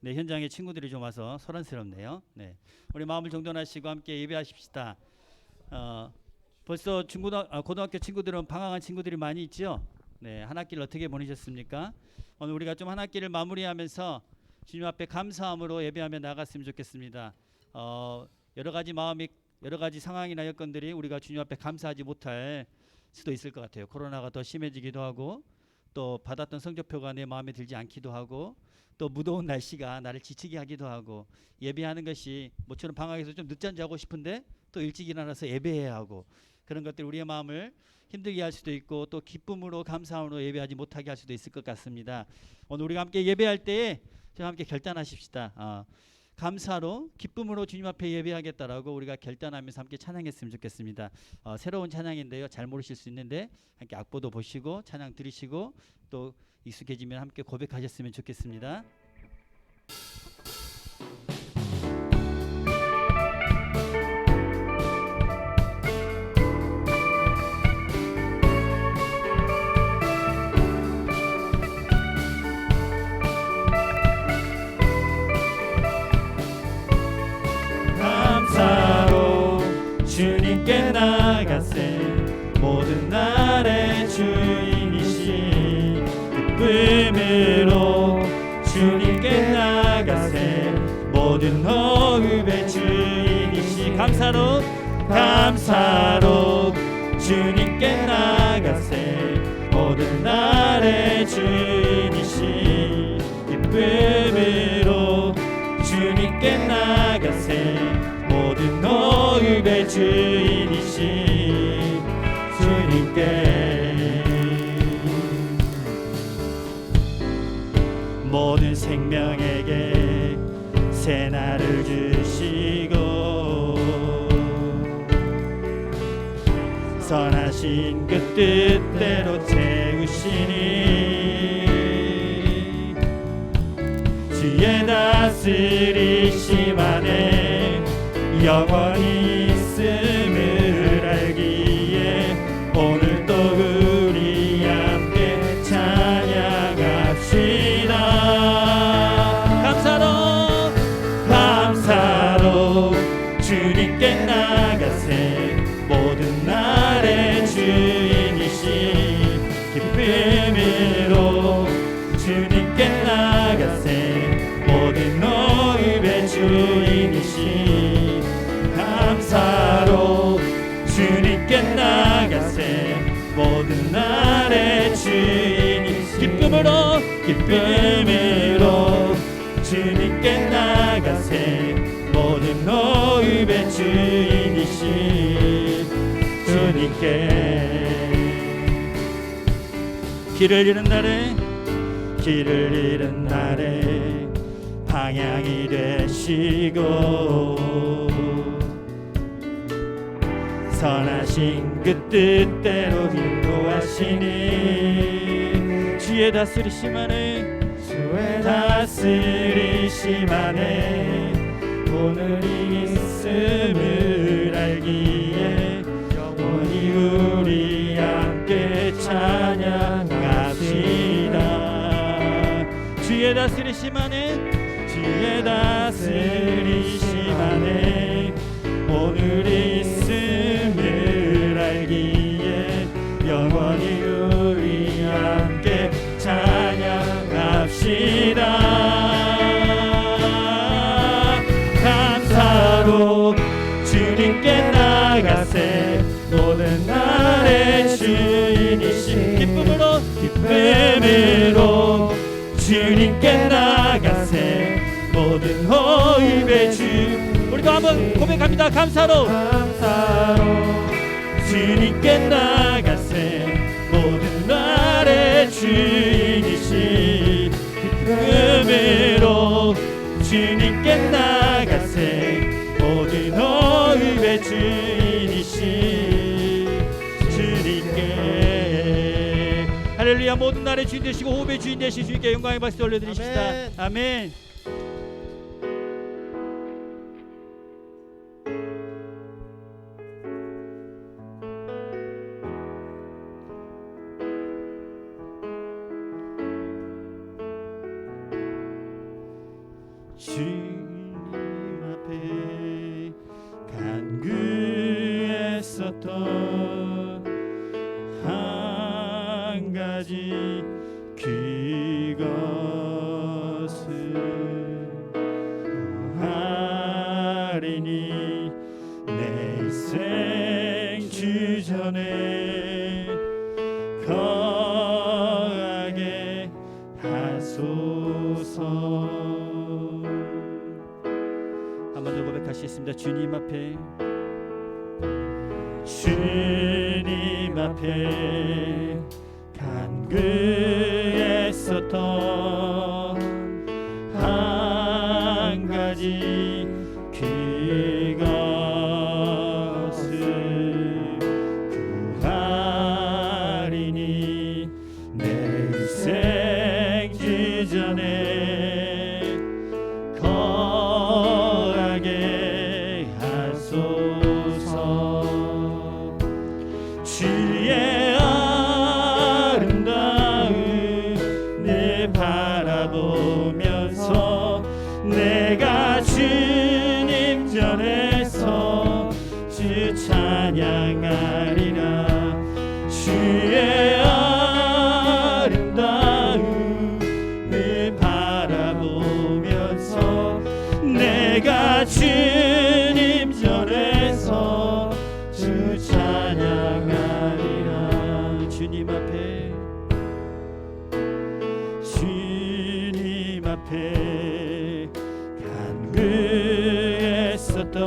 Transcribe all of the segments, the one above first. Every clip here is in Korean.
네, 현장에 친구들이 좀 와서 소란스럽네요. 네, 우리 마음을 정돈하시고 함께 예배하십시다. 어, 벌써 고등학교 친구들은 방황한 친구들이 많이 있죠. 네, 한 학기를 어떻게 보내셨습니까? 오늘 우리가 좀 한 학기를 마무리하면서 주님 앞에 감사함으로 예배하며 나갔으면 좋겠습니다. 여러 가지 여러 가지 상황이나 여건들이 우리가 주님 앞에 감사하지 못할 수도 있을 것 같아요. 코로나가 더 심해지기도 하고, 또 받았던 성적표가 내 마음에 들지 않기도 하고, 또 무더운 날씨가 나를 지치게 하기도 하고, 예배하는 것이 모처럼 방학에서 좀 늦잠 자고 싶은데 또 일찍 일어나서 예배해야 하고, 그런 것들이 우리의 마음을 힘들게 할 수도 있고, 또 기쁨으로 감사함으로 예배하지 못하게 할 수도 있을 것 같습니다. 오늘 우리가 함께 예배할 때에 저와 함께 결단하십시다. 감사로 기쁨으로 주님 앞에 예배하겠다라고 우리가 결단하면서 함께 찬양했으면 좋겠습니다. 새로운 찬양인데요, 잘 모르실 수 있는데 함께 악보도 보시고 찬양 들으시고 또 익숙해지면 함께 고백하셨으면 좋겠습니다. 감사로 주님께 나가세, 모든 날의 주인이시. 기쁨으로 주님께 나가세, 모든 호흡의 주인이시. 감사로 주님께 나가세, 모든 날의 주인이시. 기쁨으로 주님께 나가세, 모든 호흡의 주인이시 주님께. 모든 생명에게 새날을 주시고, 선하신 그 뜻대로 채우시니, 주의 다스리심 안에 영원히 있음을 알기에, 오늘 또 우리 함께 찬양합시다. 감사로 주님께 나가세, 모든 날의 주인이시. 기쁨으로 주님께 나가세, 모든 호흡의 주인이시. 감사로 주님께 나가세, 모든 날의 주인이시. 기쁨으로 주님께 나가세, 모든 호흡의 주인이시 주님께. 길을 잃은 날에 방향이 되시고, 선하신 그 뜻대로 인도하시니, 주의 다스리심 안에 오늘이 있음을 알기에, 영원히 우리 함께 찬양합시다. 주의 다스리심 안에 오늘이 있음을 알기에, 영원히 우리 함께 찬양합시다. 감사로 주님께 나가세, 모든 날의 주인이시. 기쁨으로 주님께 나가세, 모든 호흡의 주. 우리도 한번 고백합니다. 감사로 주님께 나가세, 모든 날의 주인이시. 기쁨으로 주님께 나가세, 모든 호흡의 주인이시 주님께. 할렐루야. 모든 날의 주인 되시고 호흡의 주인 되시고 주님께 영광의 박수 올려드리십시다. 아멘. 주님 앞에 간구했었던 한 가지 그것을 하리니 내 일생 주전에 거하게 하소서. 한 번 더 고백하시겠습니다. 주님 앞에 주님 앞에 간구했었던 한 가지 그것을 구하리니 내 일생 주전에 거하게 하소서. 주의 아름다움을 바라보면서 내가 주님 전에서 주 찬양하리라. 주의 아름다움을 바라보면서 내가 주님 전에서 주 찬양하리라. 주님 앞에 주님 앞에 간구했었던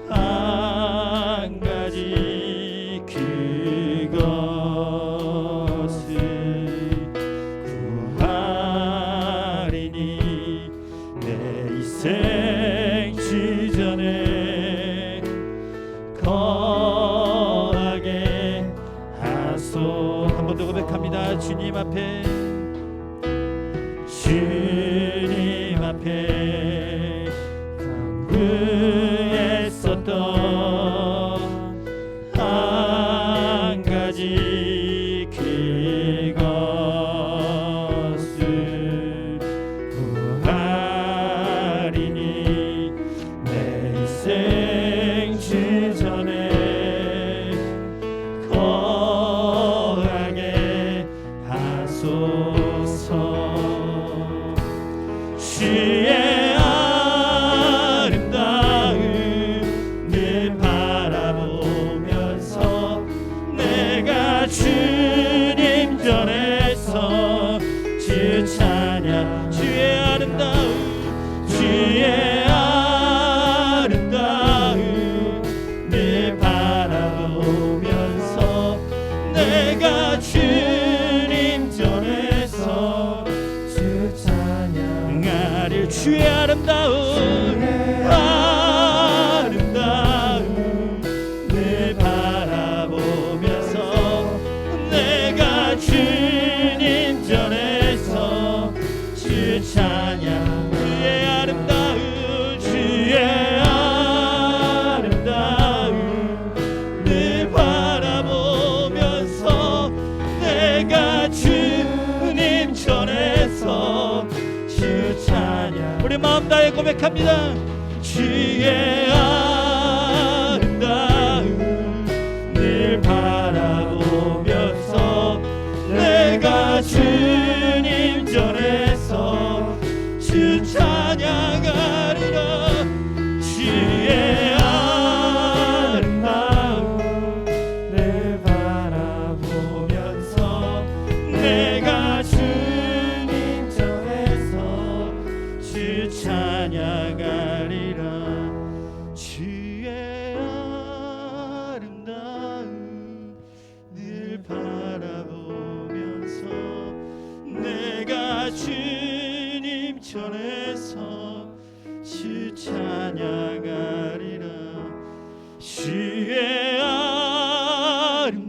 한 가지 그것을 구하리니 내 일생 주전에 거하게 하소. 한 번 더 고백합니다. 주님 앞에 주님 앞에 간구했었던 한 가지 그것을 구하리니 내 일생 주전에 거하게 하소서. 주의 아름다움을 바라보면서 내가 주님 전에서 주 찬양. 주의 아름다움 주의 아름다움을 바라보면서 내가 주님 전에서 주 찬양하리. 주의 아름다움을 바라보면서 내가 주님 전에서 주 찬양. 주의 아름다움을 바라보면서 내가 주님 전에서 주 찬양. 우리 마음 다해 고백합니다. 주의 아름다움을 바라보면서 내가 주님 전에서 주 찬양하리라. 주의 아름다움을 바라보면서 내가 주님 전에서 주 찬양하리라. 주의 아름다움을 바라보면서 내가 주님 전에서 주 찬양하리라. 주의 아름다움을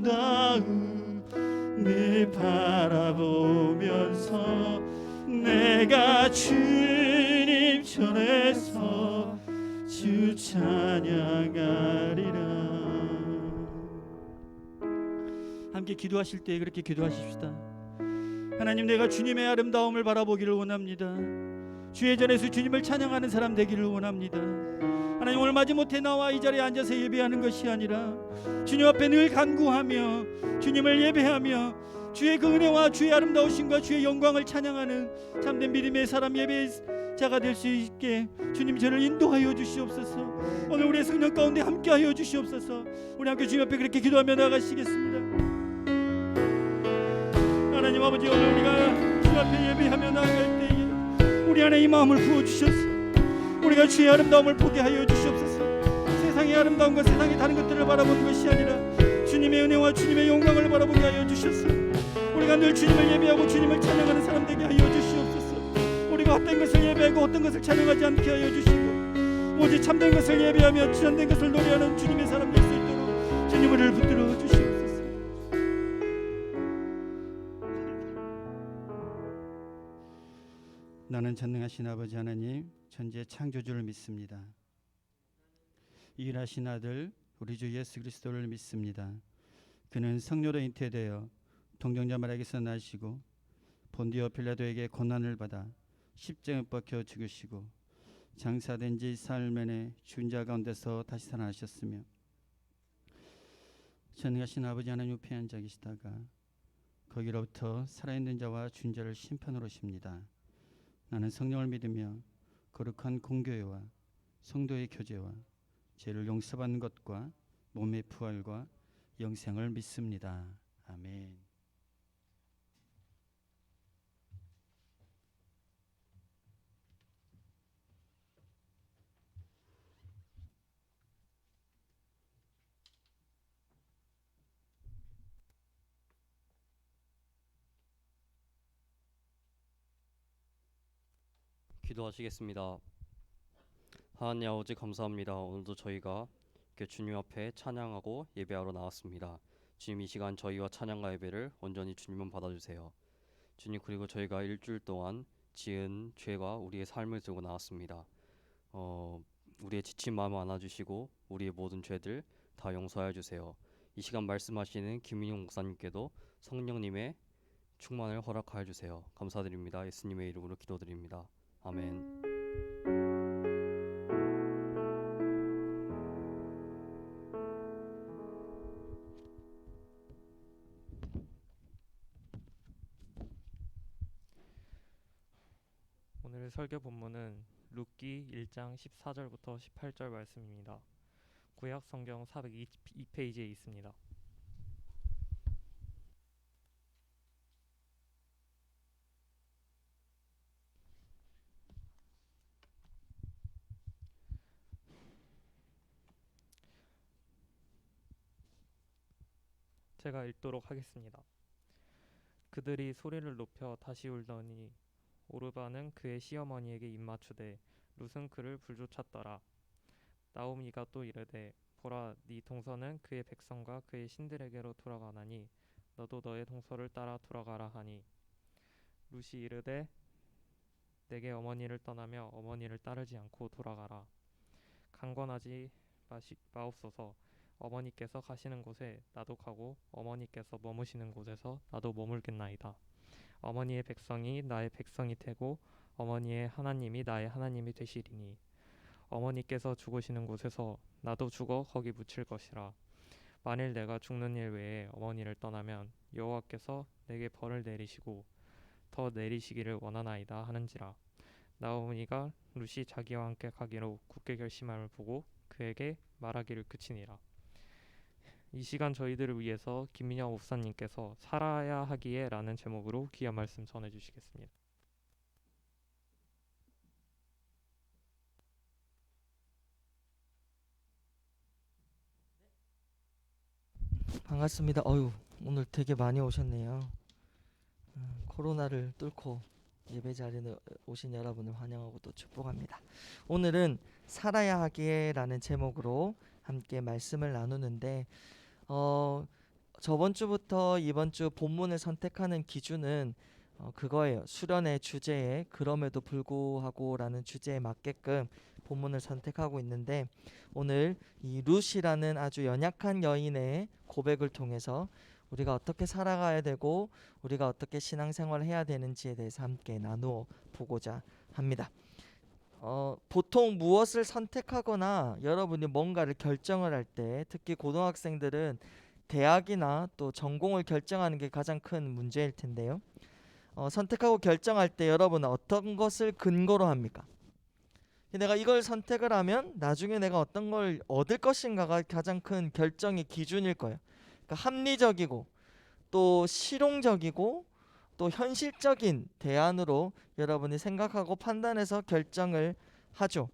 바라보면서 내가 주님 전에서 주 찬양하리라. 함께 기도하실 때 그렇게 기도하십시다. 하나님, 내가 주님의 아름다움을 바라보기를 원합니다. 주의 전에서 주님을 찬양하는 사람 되기를 원합니다. 하나님, 오늘 마지못해 나와 이 자리에 앉아서 예배하는 것이 아니라 주님 앞에 늘 간구하며 주님을 예배하며 주의 그 은혜와 주의 아름다우심과 주의 영광을 찬양하는 참된 믿음의 사람, 예배자가 될 수 있게 주님 저를 인도하여 주시옵소서. 오늘 우리의 성령 가운데 함께하여 주시옵소서. 우리 함께 주님 앞에 그렇게 기도하며 나아가시겠습니다. 하나님 아버지, 오늘 우리가 주 앞에 예배하며 나아갈 때에 우리 안에 이 마음을 부어주셔서 우리가 주의 아름다움을 보게 하여 주시옵소서. 세상의 아름다움과 세상의 다른 것들을 바라보는 것이 아니라 주님의 은혜와 주님의 영광을 바라보게 하여 주셔서 우리가 늘 주님을 예배하고 주님을 찬양하는 사람 되게 하여 주시옵소서. 우리가 헛된 것을 예배하고 헛된 것을 찬양하지 않게 하여 주시고 오직 참된 것을 예배하며 참된 것을 노래하는 주님의 사람 될 수 있도록 주님을 붙들어 주시옵소서. 나는 전능하신 아버지 하나님, 천지의 창조주를 믿습니다. 일하신 아들 우리 주 예수 그리스도를 믿습니다. 그는 성령으로 잉태되어 동정자 마리아에게서 나시고 본디오 필라도에게 고난을 받아 십자가에 박혀 죽으시고 장사된 지 사흘 만에 죽은 자 가운데서 다시 살아나셨으며 전능하신 아버지 하나님 우편에 앉아 계시다가 거기로부터 살아있는 자와 죽은 자를 심판하러 오십니다. 나는 성령을 믿으며 거룩한 공교회와 성도의 교제와 죄를 용서받는 것과 몸의 부활과 영생을 믿습니다. 아멘. 기도하시겠습니다. 하나님 아버지, 감사합니다. 오늘도 저희가 이렇게 주님 앞에 찬양하고 예배하러 나왔습니다. 주님, 이 시간 저희와 찬양과 예배를 온전히 주님만 받아주세요. 주님, 그리고 저희가 일주일 동안 지은 죄와 우리의 삶을 들고 나왔습니다. 우리의 지친 마음 안아주시고 우리의 모든 죄들 다 용서해 주세요. 이 시간 말씀하시는 김민용 목사님께도 성령님의 충만을 허락하여 주세요. 감사드립니다. 예수님의 이름으로 기도드립니다. 아멘. 오늘 설교 본문은 룻기 1장 14절부터 18절 말씀입니다. 구약 성경 402페이지에 있습니다. 제가 읽도록 하겠습니다. 그들이 소리를 높여 다시 울더니 오르바는 그의 시어머니에게 입맞추되 룻은 그를 불조찼더라. 나오미가 또 이르되 보라, 네 동서는 그의 백성과 그의 신들에게로 돌아가나니 너도 너의 동서를 따라 돌아가라 하니 룻이 이르되 내게 어머니를 떠나며 어머니를 따르지 않고 돌아가라. 강권하지 마옵소서. 어머니께서 가시는 곳에 나도 가고 어머니께서 머무시는 곳에서 나도 머물겠나이다. 어머니의 백성이 나의 백성이 되고 어머니의 하나님이 나의 하나님이 되시리니 어머니께서 죽으시는 곳에서 나도 죽어 거기 묻힐 것이라. 만일 내가 죽는 일 외에 어머니를 떠나면 여호와께서 내게 벌을 내리시고 더 내리시기를 원하나이다 하는지라. 나오미가 룻이 자기와 함께 가기로 굳게 결심함을 보고 그에게 말하기를 그치니라. 이 시간 저희들을 위해서 김민영 목사님께서 살아야 하기에 라는 제목으로 귀한 말씀 전해주시겠습니다. 반갑습니다. 오늘 되게 많이 오셨네요. 코로나를 뚫고 예배 자리에 오신 여러분을 환영하고 또 축복합니다. 오늘은 살아야 하기에라는 제목으로 함께 말씀을 나누는데 저번 주부터 이번 주 본문을 선택하는 기준은 그거예요. 수련의 주제에 그럼에도 불구하고라는 주제에 맞게끔 본문을 선택하고 있는데 오늘 이 룻이라는 아주 연약한 여인의 고백을 통해서 우리가 어떻게 살아가야 되고 우리가 어떻게 신앙생활을 해야 되는지에 대해서 함께 나누어 보고자 합니다. 보통 무엇을 선택하거나 여러분이 뭔가를 결정을 할 때 특히 고등학생들은 대학이나 또 전공을 결정하는 게 가장 큰 문제일 텐데요. 선택하고 결정할 때 여러분은 어떤 것을 근거로 합니까? 내가 이걸 선택을 하면 나중에 내가 어떤 걸 얻을 것인가가 가장 큰 결정의 기준일 거예요. 그러니까 합리적이고 또 실용적이고 또 현실적인 대안으로 여러분이 생각하고 판단해서 결정을 하죠.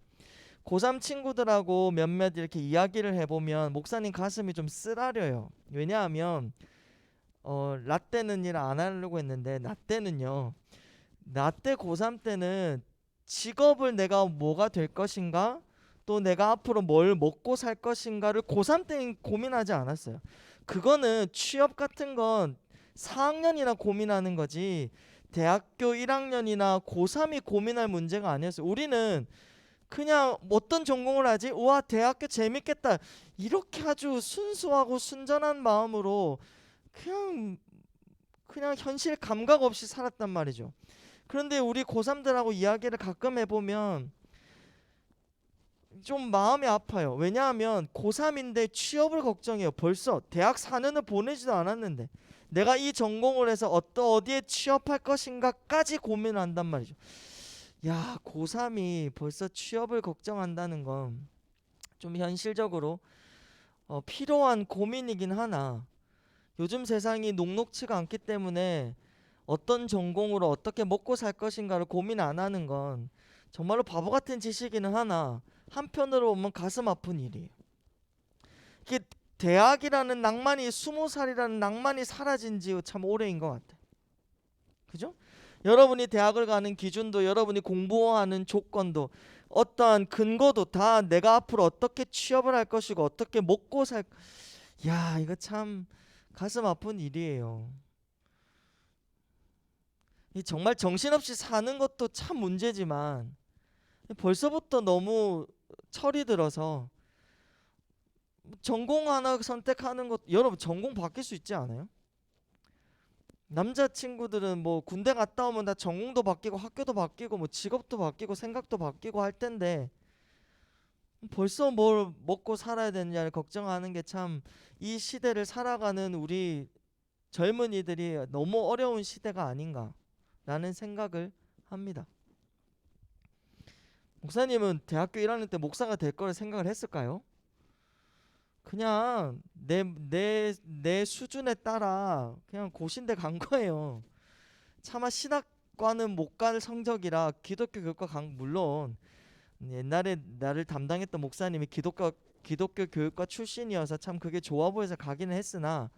고3 친구들하고 몇몇 이렇게 이야기를 해보면 목사님 가슴이 좀 쓰라려요. 왜냐하면 라떼는 일 안 하려고 했는데 라떼는요, 라떼 고3 때는 직업을 내가 뭐가 될 것인가 또 내가 앞으로 뭘 먹고 살 것인가를 고3 때는 고민하지 않았어요. 그거는 취업 같은 건 4학년이나 고민하는 거지 대학교 1학년이나 고3이 고민할 문제가 아니었어요. 우리는 그냥 어떤 전공을 하지? 우와 대학교 재밌겠다 이렇게 아주 순수하고 순전한 마음으로 그냥 현실 감각 없이 살았단 말이죠. 그런데 우리 고3들하고 이야기를 가끔 해보면 좀 마음이 아파요. 왜냐하면 고3인데 취업을 걱정해요. 벌써 대학 4년을 보내지도 않았는데 내가 이 전공을 해서 어디에 취업할 것인가까지 고민을 한단 말이죠. 야, 고3이 벌써 취업을 걱정한다는 건 좀 현실적으로 필요한 고민이긴 하나 요즘 세상이 녹록치가 않기 때문에 어떤 전공으로 어떻게 먹고 살 것인가를 고민 안 하는 건 정말로 바보 같은 짓이기는 하나 한편으로 보면 가슴 아픈 일이에요. 이게 대학이라는 낭만이 20살이라는 낭만이 사라진 지 참 오래인 것 같아요. 그죠? 여러분이 대학을 가는 기준도 여러분이 공부하는 조건도 어떠한 근거도 다 내가 앞으로 어떻게 취업을 할 것이고 어떻게 먹고 살 야, 이거 참 가슴 아픈 일이에요. 이 정말 정신없이 사는 것도 참 문제지만 벌써부터 너무 철이 들어서 전공 하나 선택하는 것 여러분 전공 바뀔 수 있지 않아요? 남자친구들은 뭐 군대 갔다 오면 다 전공도 바뀌고 학교도 바뀌고 뭐 직업도 바뀌고 생각도 바뀌고 할 텐데 벌써 뭘 먹고 살아야 되느냐를 걱정하는 게 참 이 시대를 살아가는 우리 젊은이들이 너무 어려운 시대가 아닌가라는 생각을 합니다. 목사님은 대학교 1학년 때 목사가 될 거를 생각을 했을까요? 그냥 내 수준에 따라 그냥 고신대 간 거예요. 차마 신학과는 못 갈 성적이라 기독교 교과 물론 옛날에 나를 담당했던 목사님이 기독교 교육과 출신이어서 참 그게 좋아 보여서 가기는 했으나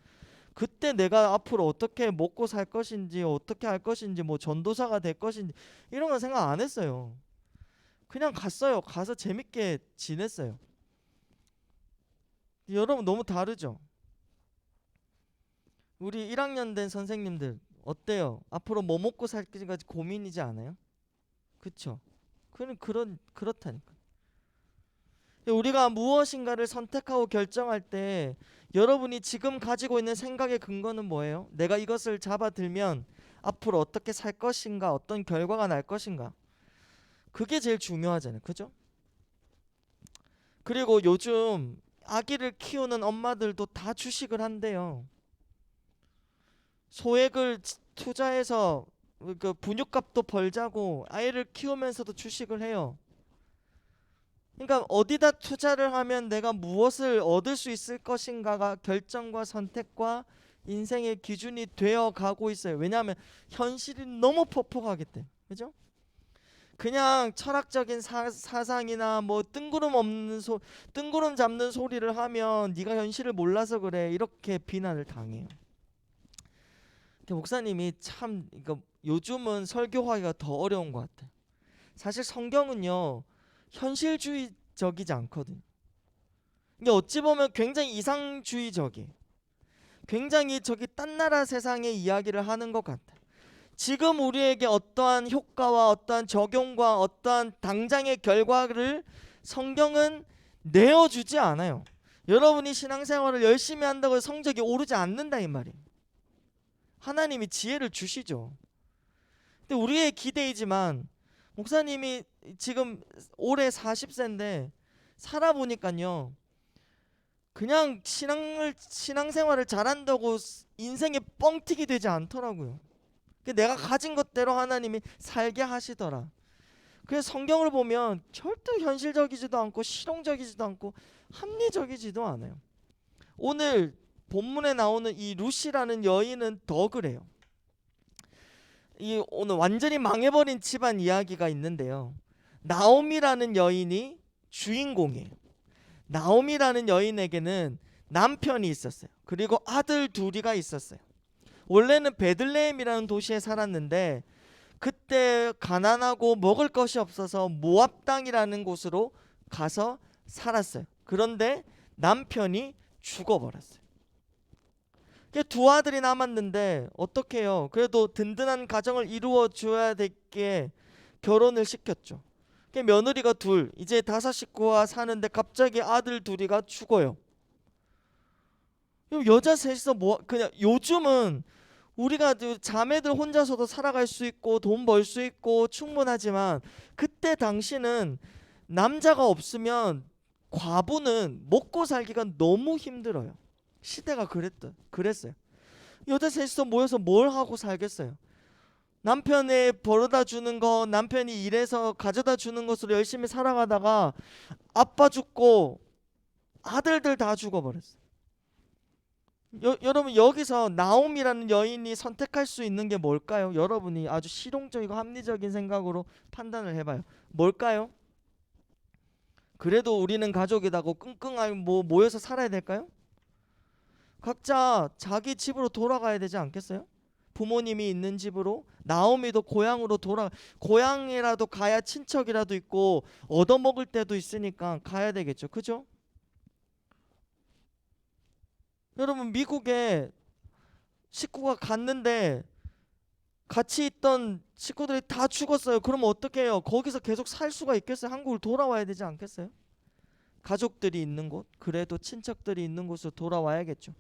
그때 내가 앞으로 어떻게 먹고 살 것인지 어떻게 할 것인지 뭐 전도사가 될 것인지 이런 거 생각 안 했어요. 그냥 갔어요. 가서 재밌게 지냈어요. 여러분 너무 다르죠? 우리 1학년 된 선생님들 어때요? 앞으로 뭐 먹고 살지까지 고민이지 않아요? 그쵸? 그렇다니까. 우리가 무엇인가를 선택하고 결정할 때 여러분이 지금 가지고 있는 생각의 근거는 뭐예요? 내가 이것을 잡아들면 앞으로 어떻게 살 것인가, 어떤 결과가 날 것인가. 그게 제일 중요하잖아요. 그죠? 그리고 요즘 아기를 키우는 엄마들도 다 주식을 한대요. 소액을 투자해서 그 분유값도 벌자고 아이를 키우면서도 주식을 해요. 그러니까 어디다 투자를 하면 내가 무엇을 얻을 수 있을 것인가가 결정과 선택과 인생의 기준이 되어 가고 있어요. 왜냐하면 현실이 너무 퍽퍽하기 때문에. 그죠? 그냥 철학적인 사상이나 뭐 뜬구름 잡는 소리를 하면 네가 현실을 몰라서 그래 이렇게 비난을 당해요. 목사님이 참 요즘은 설교하기가 더 어려운 것 같아요. 사실 성경은요 현실주의적이지 않거든요. 이게 어찌 보면 굉장히 이상주의적이에요. 굉장히 저기 딴 나라 세상의 이야기를 하는 것 같아요. 지금 우리에게 어떠한 효과와 어떠한 적용과 어떠한 당장의 결과를 성경은 내어주지 않아요. 여러분이 신앙생활을 열심히 한다고 해서 성적이 오르지 않는다 이 말이에요. 하나님이 지혜를 주시죠. 근데 우리의 기대이지만 목사님이 지금 올해 40세인데 살아보니까요. 그냥 신앙생활을 잘한다고 인생에 뻥튀기 되지 않더라고요. 내가 가진 것대로 하나님이 살게 하시더라. 그래서 성경을 보면 절대 현실적이지도 않고 실용적이지도 않고 합리적이지도 않아요. 오늘 본문에 나오는 이 룻이라는 여인은 더 그래요. 이 오늘 완전히 망해버린 집안 이야기가 있는데요. 나오미라는 여인이 주인공이에요. 나오미라는 여인에게는 남편이 있었어요. 그리고 아들 둘이가 있었어요. 원래는 베들레헴이라는 도시에 살았는데 그때 가난하고 먹을 것이 없어서 모압 땅이라는 곳으로 가서 살았어요. 그런데 남편이 죽어버렸어요. 두 아들이 남았는데 어떻게 해요? 그래도 든든한 가정을 이루어 줘야 될게 결혼을 시켰죠. 며느리가 둘, 이제 5 식구와 사는데 갑자기 아들 둘이가 죽어요. 여자 셋이서 그냥 요즘은 우리가 자매들 혼자서도 살아갈 수 있고 돈 벌 수 있고 충분하지만 그때 당시는 남자가 없으면 과부는 먹고 살기가 너무 힘들어요. 시대가 그랬어요. 여자 셋이서 모여서 뭘 하고 살겠어요. 남편이 벌어다 주는 거, 남편이 일해서 가져다 주는 것으로 열심히 살아가다가 아빠 죽고 아들들 다 죽어버렸어요. 여러분 여기서 나옴이라는 여인이 선택할 수 있는 게 뭘까요? 여러분이 아주 실용적이고 합리적인 생각으로 판단을 해봐요. 뭘까요? 그래도 우리는 가족이다고 끙끙하게 모여서 살아야 될까요? 각자 자기 집으로 돌아가야 되지 않겠어요? 부모님이 있는 집으로, 나오미도 고향으로 고향이라도 가야 친척이라도 있고 얻어먹을 때도 있으니까 가야 되겠죠. 그죠? 여러분 미국에 식구가 갔는데 같이 있던 식구들이 다 죽었어요. 그러면 어떻게 해요? 거기서 계속 살 수가 있겠어요? 한국을 돌아와야 되지 않겠어요? 가족들이 있는 곳, 그래도 친척들이 있는 곳으로 돌아와야겠죠.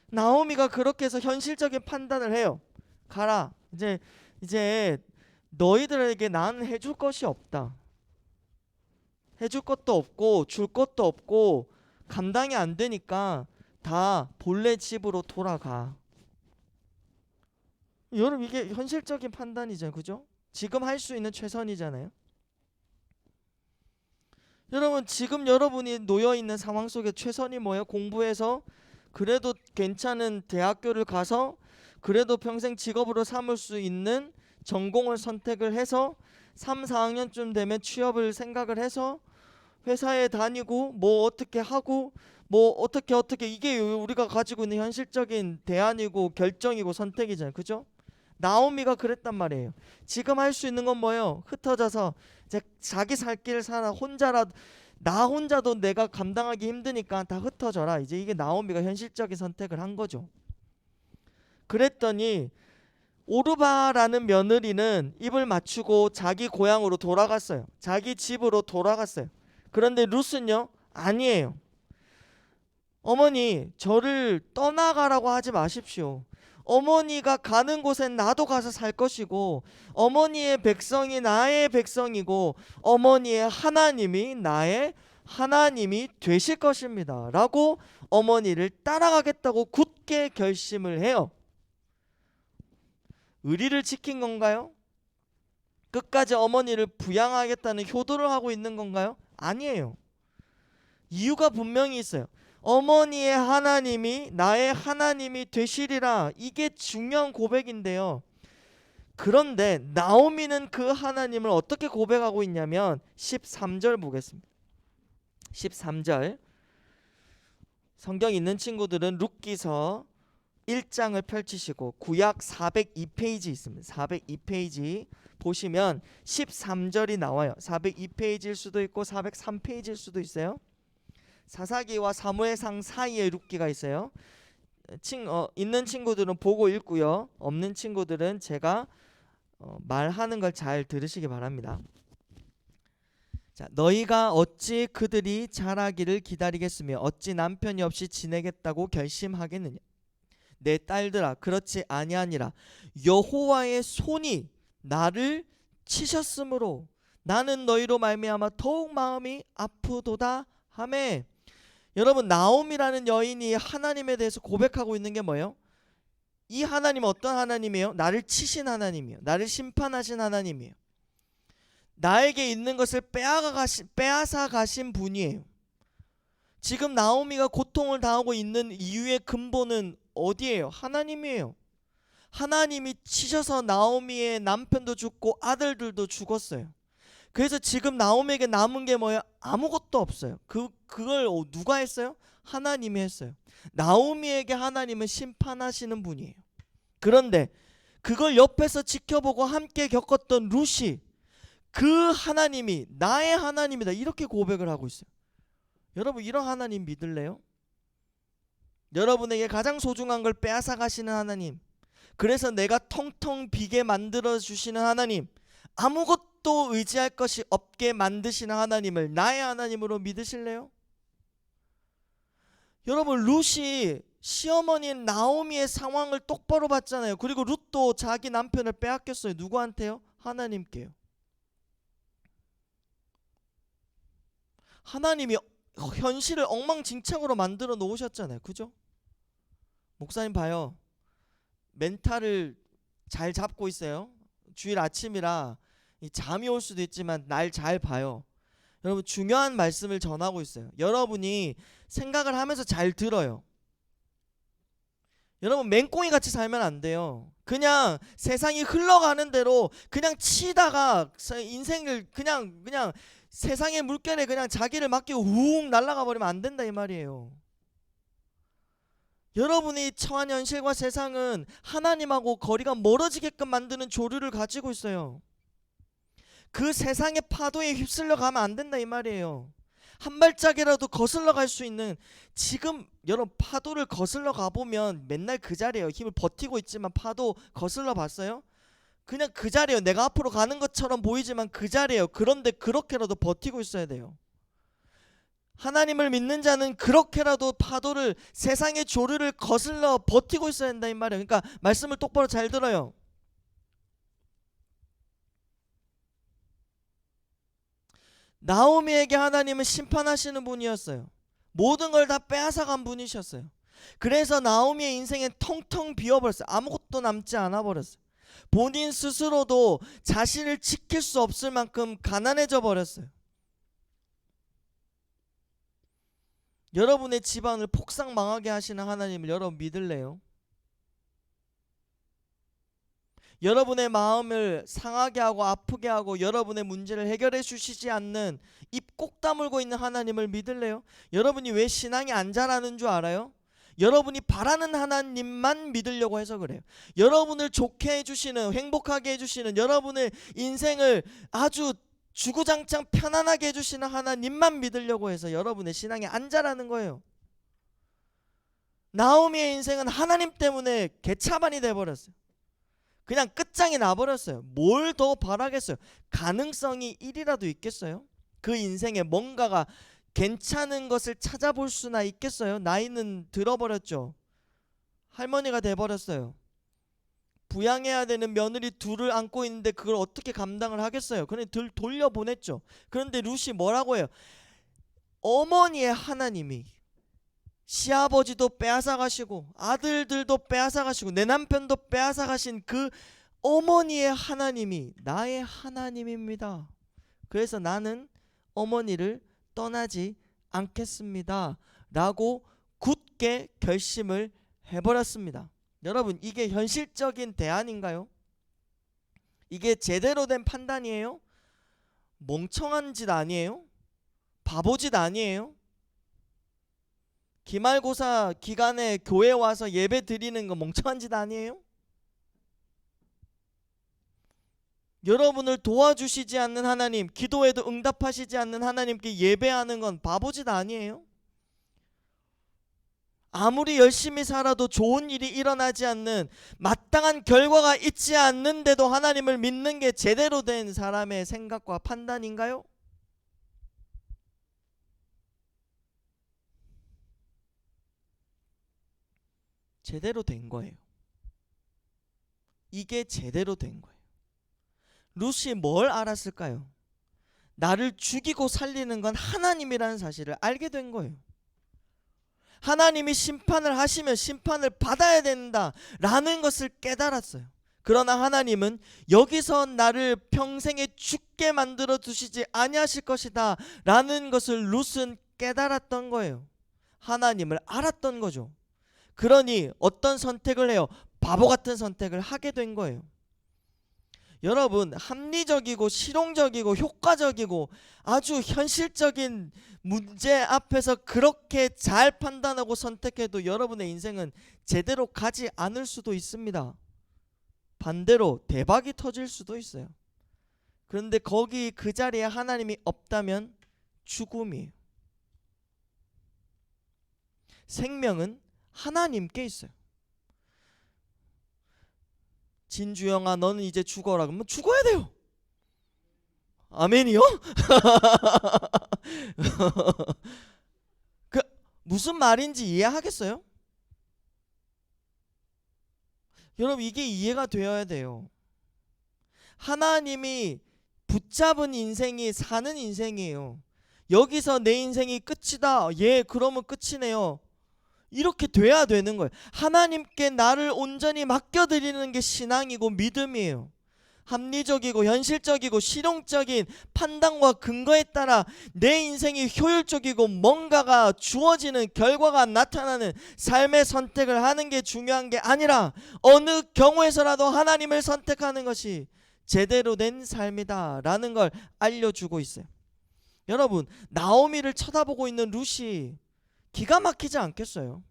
나오미가 그렇게 해서 현실적인 판단을 해요. 가라. 이제 너희들에게 나는 해줄 것이 없다. 해줄 것도 없고 줄 것도 없고 감당이 안 되니까 다 본래 집으로 돌아가. 여러분 이게 현실적인 판단이잖아요. 그죠? 지금 할 수 있는 최선이잖아요. 여러분 지금 여러분이 놓여있는 상황 속에 최선이 뭐예요? 공부해서 그래도 괜찮은 대학교를 가서 그래도 평생 직업으로 삼을 수 있는 전공을 선택을 해서 3, 4학년쯤 되면 취업을 생각을 해서 회사에 다니고 뭐 어떻게 하고 뭐 어떻게 이게 우리가 가지고 있는 현실적인 대안이고 결정이고 선택이잖아요. 그죠? 나오미가 그랬단 말이에요. 지금 할 수 있는 건 뭐예요? 흩어져서 이제 자기 살 길을 살아. 나 혼자도 내가 감당하기 힘드니까 다 흩어져라. 이제 이게 나오미가 현실적인 선택을 한 거죠. 그랬더니 오르바라는 며느리는 입을 맞추고 자기 고향으로 돌아갔어요. 자기 집으로 돌아갔어요. 그런데 룻은요? 아니에요. 어머니 저를 떠나가라고 하지 마십시오. 어머니가 가는 곳엔 나도 가서 살 것이고 어머니의 백성이 나의 백성이고 어머니의 하나님이 나의 하나님이 되실 것입니다. 라고 어머니를 따라가겠다고 굳게 결심을 해요. 의리를 지킨 건가요? 끝까지 어머니를 부양하겠다는 효도를 하고 있는 건가요? 아니에요. 이유가 분명히 있어요. 어머니의 하나님이 나의 하나님이 되시리라. 이게 중요한 고백인데요. 그런데 나오미는 그 하나님을 어떻게 고백하고 있냐면 13절 보겠습니다. 13절 성경 있는 친구들은 룻기서 1장을 펼치시고 구약 402페이지 있습니다. 402페이지 보시면 13절이 나와요. 402페이지일 수도 있고 403페이지일 수도 있어요. 사사기와 사무엘상 사이에 룻기가 있어요. 있는 친구들은 보고 읽고요. 없는 친구들은 제가 말하는 걸 잘 들으시기 바랍니다. 자, 너희가 어찌 그들이 자라기를 기다리겠으며 어찌 남편이 없이 지내겠다고 결심하겠느냐. 내 딸들아 그렇지 아니하니라. 여호와의 손이 나를 치셨으므로 나는 너희로 말미암아 더욱 마음이 아프도다 하매. 여러분, 나옴이라는 여인이 하나님에 대해서 고백하고 있는 게 뭐예요? 이 하나님은 어떤 하나님이에요? 나를 치신 하나님이에요. 나를 심판하신 하나님이에요. 나에게 있는 것을 빼앗아 가신 분이에요. 지금 나오미가 고통을 당하고 있는 이유의 근본은 어디예요? 하나님이에요. 하나님이 치셔서 나오미의 남편도 죽고 아들들도 죽었어요. 그래서 지금 나오미에게 남은 게 뭐예요? 아무것도 없어요. 그걸 누가 했어요? 하나님이 했어요. 나오미에게 하나님은 심판하시는 분이에요. 그런데 그걸 옆에서 지켜보고 함께 겪었던 룻이 그 하나님이 나의 하나님이다 이렇게 고백을 하고 있어요. 여러분, 이런 하나님 믿을래요? 여러분에게 가장 소중한 걸 빼앗아 가시는 하나님, 그래서 내가 텅텅 비게 만들어 주시는 하나님, 아무것도 의지할 것이 없게 만드시는 하나님을 나의 하나님으로 믿으실래요? 여러분, 룻이 시어머니인 나오미의 상황을 똑바로 봤잖아요. 그리고 룻도 자기 남편을 빼앗겼어요. 누구한테요? 하나님께요. 하나님이 현실을 엉망진창으로 만들어 놓으셨잖아요. 그죠? 목사님 봐요. 멘탈을 잘 잡고 있어요. 주일 아침이라 잠이 올 수도 있지만 날 잘 봐요. 여러분, 중요한 말씀을 전하고 있어요. 여러분이 생각을 하면서 잘 들어요. 여러분, 맹꽁이 같이 살면 안 돼요. 그냥 세상이 흘러가는 대로 그냥 치다가 인생을 그냥 세상의 물결에 그냥 자기를 맡기고 우웅 날아가 버리면 안 된다 이 말이에요. 여러분이 처한 현실과 세상은 하나님하고 거리가 멀어지게끔 만드는 조류를 가지고 있어요. 그 세상의 파도에 휩쓸려 가면 안 된다 이 말이에요. 한 발짝이라도 거슬러 갈 수 있는, 지금 여러분 파도를 거슬러 가보면 맨날 그 자리에요. 힘을 버티고 있지만 파도 거슬러 봤어요? 그냥 그 자리에요. 내가 앞으로 가는 것처럼 보이지만 그 자리에요. 그런데 그렇게라도 버티고 있어야 돼요. 하나님을 믿는 자는 그렇게라도 파도를, 세상의 조류를 거슬러 버티고 있어야 된다 이 말이에요. 그러니까 말씀을 똑바로 잘 들어요. 나오미에게 하나님은 심판하시는 분이었어요. 모든 걸 다 빼앗아간 분이셨어요. 그래서 나오미의 인생은 텅텅 비어버렸어요. 아무것도 남지 않아 버렸어요. 본인 스스로도 자신을 지킬 수 없을 만큼 가난해져 버렸어요. 여러분의 집안을 폭삭 망하게 하시는 하나님을 여러분 믿을래요? 여러분의 마음을 상하게 하고 아프게 하고 여러분의 문제를 해결해 주시지 않는, 입 꼭 다물고 있는 하나님을 믿을래요? 여러분이 왜 신앙이 안 자라는 줄 알아요? 여러분이 바라는 하나님만 믿으려고 해서 그래요. 여러분을 좋게 해주시는, 행복하게 해주시는, 여러분의 인생을 아주 주구장창 편안하게 해주시는 하나님만 믿으려고 해서 여러분의 신앙이 안 자라는 거예요. 나오미의 인생은 하나님 때문에 개차반이 돼버렸어요. 그냥 끝장이 나버렸어요. 뭘 더 바라겠어요? 가능성이 1이라도 있겠어요? 그 인생에 뭔가가 괜찮은 것을 찾아볼 수나 있겠어요? 나이는 들어버렸죠. 할머니가 돼버렸어요. 부양해야 되는 며느리 둘을 안고 있는데 그걸 어떻게 감당을 하겠어요? 그냥 돌려보냈죠. 그런데 룻이 뭐라고 해요? 어머니의 하나님이 시아버지도 빼앗아 가시고 아들들도 빼앗아 가시고 내 남편도 빼앗아 가신 그 어머니의 하나님이 나의 하나님입니다. 그래서 나는 어머니를 떠나지 않겠습니다 라고 굳게 결심을 해버렸습니다. 여러분, 이게 현실적인 대안인가요? 이게 제대로 된 판단이에요? 멍청한 짓 아니에요? 바보짓 아니에요? 기말고사 기간에 교회 와서 예배 드리는 거 멍청한 짓 아니에요? 여러분을 도와주시지 않는 하나님, 기도에도 응답하시지 않는 하나님께 예배하는 건 바보짓 아니에요? 아무리 열심히 살아도 좋은 일이 일어나지 않는, 마땅한 결과가 있지 않는데도 하나님을 믿는 게 제대로 된 사람의 생각과 판단인가요? 제대로 된 거예요. 이게 제대로 된 거예요. 룻이 뭘 알았을까요? 나를 죽이고 살리는 건 하나님이라는 사실을 알게 된 거예요. 하나님이 심판을 하시면 심판을 받아야 된다라는 것을 깨달았어요. 그러나 하나님은 여기서 나를 평생에 죽게 만들어 두시지 아니하실 것이다 라는 것을 룻은 깨달았던 거예요. 하나님을 알았던 거죠. 그러니 어떤 선택을 해요? 바보 같은 선택을 하게 된 거예요. 여러분, 합리적이고 실용적이고 효과적이고 아주 현실적인 문제 앞에서 그렇게 잘 판단하고 선택해도 여러분의 인생은 제대로 가지 않을 수도 있습니다. 반대로 대박이 터질 수도 있어요. 그런데 거기 그 자리에 하나님이 없다면 죽음이에요. 생명은 하나님께 있어요. 진주영아 너는 이제 죽어라 그러면 죽어야 돼요. 아멘이요? 그 무슨 말인지 이해하겠어요? 여러분 이게 이해가 되어야 돼요. 하나님이 붙잡은 인생이 사는 인생이에요. 여기서 내 인생이 끝이다. 예, 그러면 끝이네요. 이렇게 돼야 되는 거예요. 하나님께 나를 온전히 맡겨드리는 게 신앙이고 믿음이에요. 합리적이고 현실적이고 실용적인 판단과 근거에 따라 내 인생이 효율적이고 뭔가가 주어지는 결과가 나타나는 삶의 선택을 하는 게 중요한 게 아니라 어느 경우에서라도 하나님을 선택하는 것이 제대로 된 삶이다 라는 걸 알려주고 있어요. 여러분, 나오미를 쳐다보고 있는 룻이 기가 막히지 않겠어요?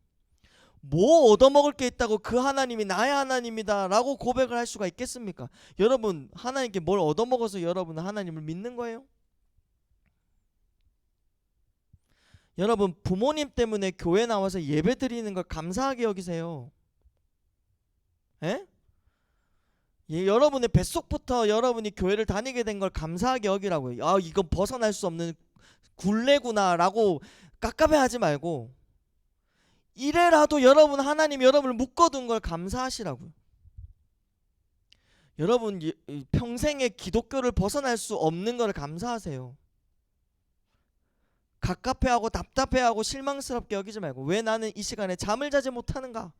뭐 얻어먹을 게 있다고 그 하나님이 나의 하나님이다 라고 고백을 할 수가 있겠습니까? 여러분, 하나님께 뭘 얻어먹어서 여러분은 하나님을 믿는 거예요? 여러분, 부모님 때문에 교회 나와서 예배 드리는 걸 감사하게 여기세요. 에? 예, 여러분의 뱃속부터 여러분이 교회를 다니게 된 걸 감사하게 여기라고요. 아, 이건 벗어날 수 없는 굴레구나 라고 깝깝해하지 말고 이래라도 여러분 하나님이 여러분을 묶어둔 걸 감사하시라고요. 여러분 평생에 기독교를 벗어날 수 없는 걸 감사하세요. 갑갑해하고 답답해하고 실망스럽게 여기지 말고 왜 나는 이 시간에 잠을 자지 못하는가?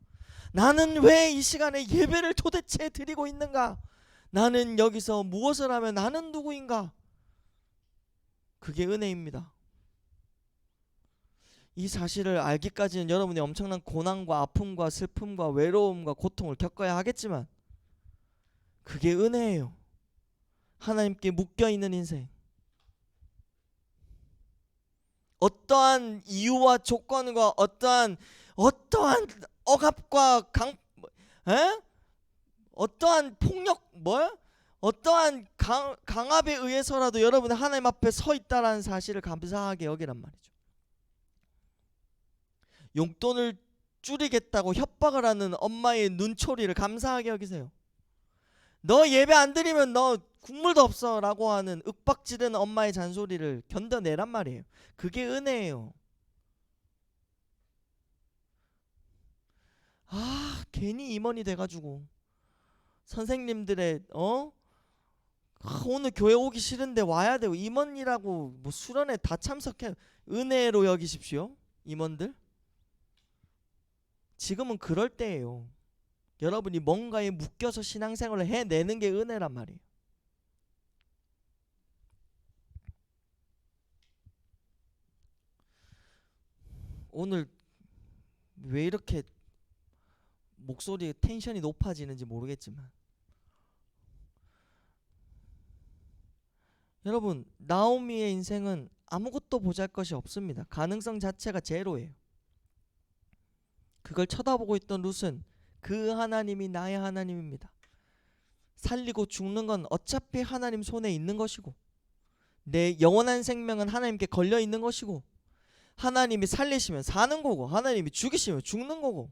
나는 왜 이 시간에 예배를 도대체 드리고 있는가? 나는 여기서 무엇을 하면 나는 누구인가? 그게 은혜입니다. 이 사실을 알기까지는 여러분이 엄청난 고난과 아픔과 슬픔과 외로움과 고통을 겪어야 하겠지만 그게 은혜예요. 하나님께 묶여있는 인생. 어떠한 이유와 조건과 어떠한 억압과 어떠한 폭력 어떠한 강압에 의해서라도 여러분이 하나님 앞에 서 있다라는 사실을 감사하게 여기란 말이죠. 용돈을 줄이겠다고 협박을 하는 엄마의 눈초리를 감사하게 여기세요. 너 예배 안 드리면 너 국물도 없어 라고 하는 윽박지르는 엄마의 잔소리를 견뎌내란 말이에요. 그게 은혜예요. 아, 괜히 임원이 돼가지고 선생님들의 오늘 교회 오기 싫은데 와야 되고 임원이라고 뭐 수련회 다 참석해. 은혜로 여기십시오. 임원들 지금은 그럴 때예요. 여러분이 뭔가에 묶여서 신앙생활을 해내는 게 은혜란 말이에요. 오늘 왜 이렇게 목소리 텐션이 높아지는지 모르겠지만 여러분, 나오미의 인생은 아무것도 보잘것이 없습니다. 가능성 자체가 제로예요. 그걸 쳐다보고 있던 룻은 그 하나님이 나의 하나님입니다. 살리고 죽는 건 어차피 하나님 손에 있는 것이고 내 영원한 생명은 하나님께 걸려 있는 것이고 하나님이 살리시면 사는 거고 하나님이 죽이시면 죽는 거고.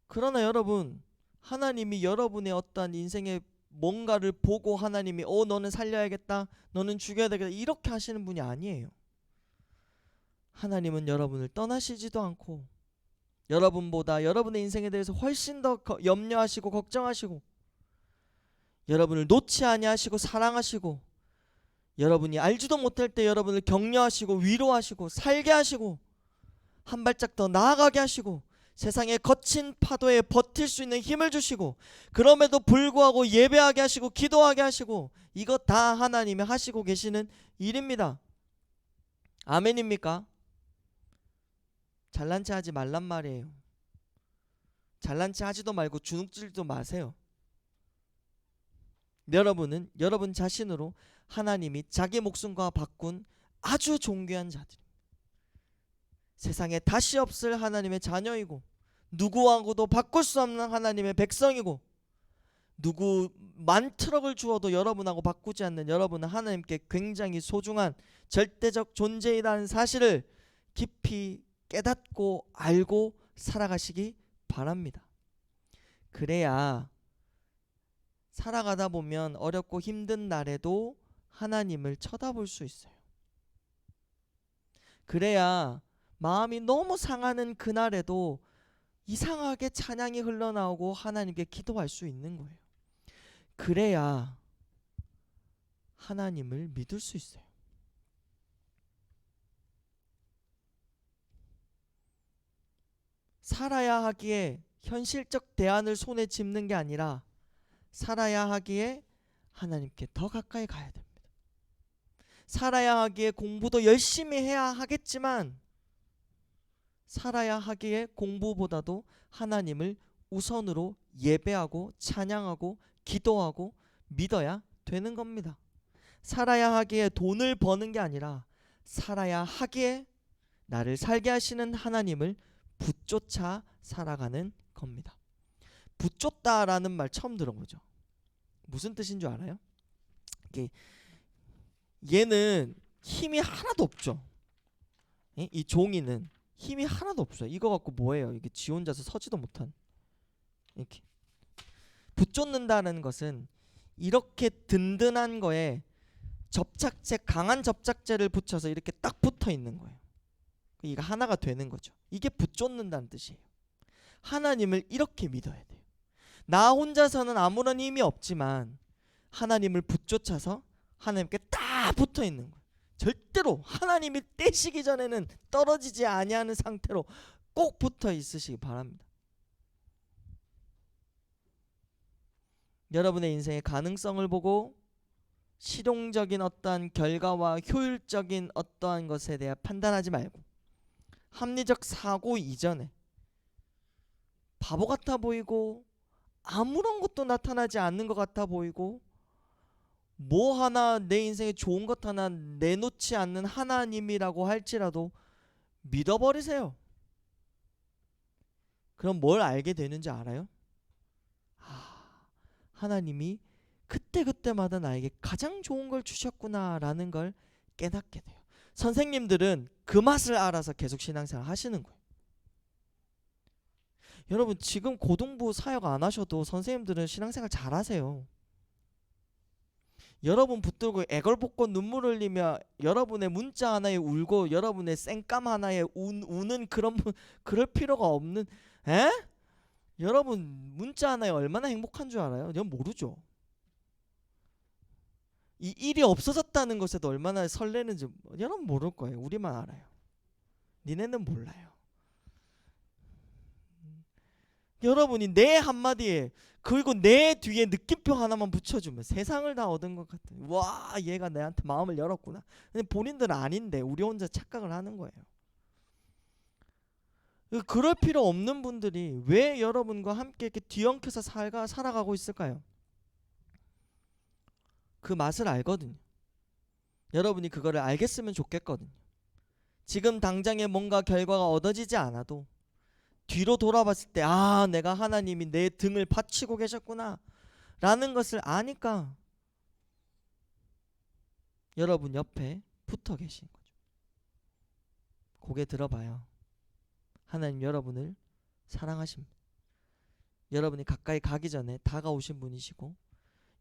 그러나 여러분, 하나님이 여러분의 어떠한 인생의 뭔가를 보고 하나님이 너는 살려야겠다, 너는 죽여야 되겠다 이렇게 하시는 분이 아니에요. 하나님은 여러분을 떠나시지도 않고 여러분보다 여러분의 인생에 대해서 훨씬 더 염려하시고 걱정하시고 여러분을 놓지 아니하시고 사랑하시고 여러분이 알지도 못할 때 여러분을 격려하시고 위로하시고 살게 하시고 한 발짝 더 나아가게 하시고 세상의 거친 파도에 버틸 수 있는 힘을 주시고 그럼에도 불구하고 예배하게 하시고 기도하게 하시고 이것 다 하나님이 하시고 계시는 일입니다. 아멘입니까? 잘난 체 하지 말란 말이에요. 잘난 체 하지도 말고 주눅들지도 마세요. 여러분은 여러분 자신으로 하나님이 자기 목숨과 바꾼 아주 존귀한 자들입니다. 세상에 다시 없을 하나님의 자녀이고 누구하고도 바꿀 수 없는 하나님의 백성이고 누구 만 트럭을 주어도 여러분하고 바꾸지 않는 여러분은 하나님께 굉장히 소중한 절대적 존재이라는 사실을 깊이 깨닫고 알고 살아가시기 바랍니다. 그래야 살아가다 보면 어렵고 힘든 날에도 하나님을 쳐다볼 수 있어요. 그래야 마음이 너무 상하는 그날에도 이상하게 찬양이 흘러나오고 하나님께 기도할 수 있는 거예요. 그래야 하나님을 믿을 수 있어요. 살아야 하기에 현실적 대안을 손에 짚는 게 아니라 살아야 하기에 하나님께 더 가까이 가야 됩니다. 살아야 하기에 공부도 열심히 해야 하겠지만 살아야 하기에 공부보다도 하나님을 우선으로 예배하고 찬양하고 기도하고 믿어야 되는 겁니다. 살아야 하기에 돈을 버는 게 아니라 살아야 하기에 나를 살게 하시는 하나님을 붙쫓아 살아가는 겁니다. 붙쫓다라는 말 처음 들어보죠. 무슨 뜻인 줄 알아요? 얘는 힘이 하나도 없죠. 이 종이는 힘이 하나도 없어요. 이거 갖고 뭐해요? 이게 지 혼자서 서지도 못한. 이렇게 붙쫓는다는 것은 이렇게 든든한 거에 접착제, 강한 접착제를 붙여서 이렇게 딱 붙어 있는 거예요. 이거 하나가 되는 거죠. 이게 붙쫓는다는 뜻이에요. 하나님을 이렇게 믿어야 돼요. 나 혼자서는 아무런 힘이 없지만 하나님을 붙쫓아서 하나님께 딱 붙어 있는 거예요. 절대로 하나님이 떼시기 전에는 떨어지지 아니하는 상태로 꼭 붙어 있으시기 바랍니다. 여러분의 인생의 가능성을 보고 실용적인 어떠한 결과와 효율적인 어떠한 것에 대해 판단하지 말고 합리적 사고 이전에 바보 같아 보이고 아무런 것도 나타나지 않는 것 같아 보이고 뭐 하나 내 인생에 좋은 것 하나 내놓지 않는 하나님이라고 할지라도 믿어버리세요. 그럼 뭘 알게 되는지 알아요? 하나님이 그때그때마다 나에게 가장 좋은 걸 주셨구나라는 걸 깨닫게 돼요. 선생님들은 그 맛을 알아서 계속 신앙생활 하시는 거예요. 여러분 지금 고등부 사역 안 하셔도 선생님들은 신앙생활 잘 하세요. 여러분 붙들고 애걸복걸 눈물 흘리며 여러분의 문자 하나에 울고 여러분의 쌩감 하나에 우는 그런 분 그럴 필요가 없는. 에? 여러분 문자 하나에 얼마나 행복한 줄 알아요? 여러분 모르죠. 이 일이 없어졌다는 것에도 얼마나 설레는지 여러분 모를 거예요. 우리만 알아요. 니네는 몰라요. 여러분이 내 한마디에 그리고 내 뒤에 느낌표 하나만 붙여주면 세상을 다 얻은 것 같아요. 와 얘가 내한테 마음을 열었구나. 근데 본인들은 아닌데 우리 혼자 착각을 하는 거예요. 그럴 필요 없는 분들이 왜 여러분과 함께 이렇게 뒤엉켜서 살아가고 있을까요? 그 맛을 알거든요. 여러분이 그거를 알겠으면 좋겠거든요. 지금 당장에 뭔가 결과가 얻어지지 않아도 뒤로 돌아봤을 때 아 내가 하나님이 내 등을 받치고 계셨구나 라는 것을 아니까 여러분 옆에 붙어 계신 거죠. 고개 들어봐요. 하나님 여러분을 사랑하십니다. 여러분이 가까이 가기 전에 다가오신 분이시고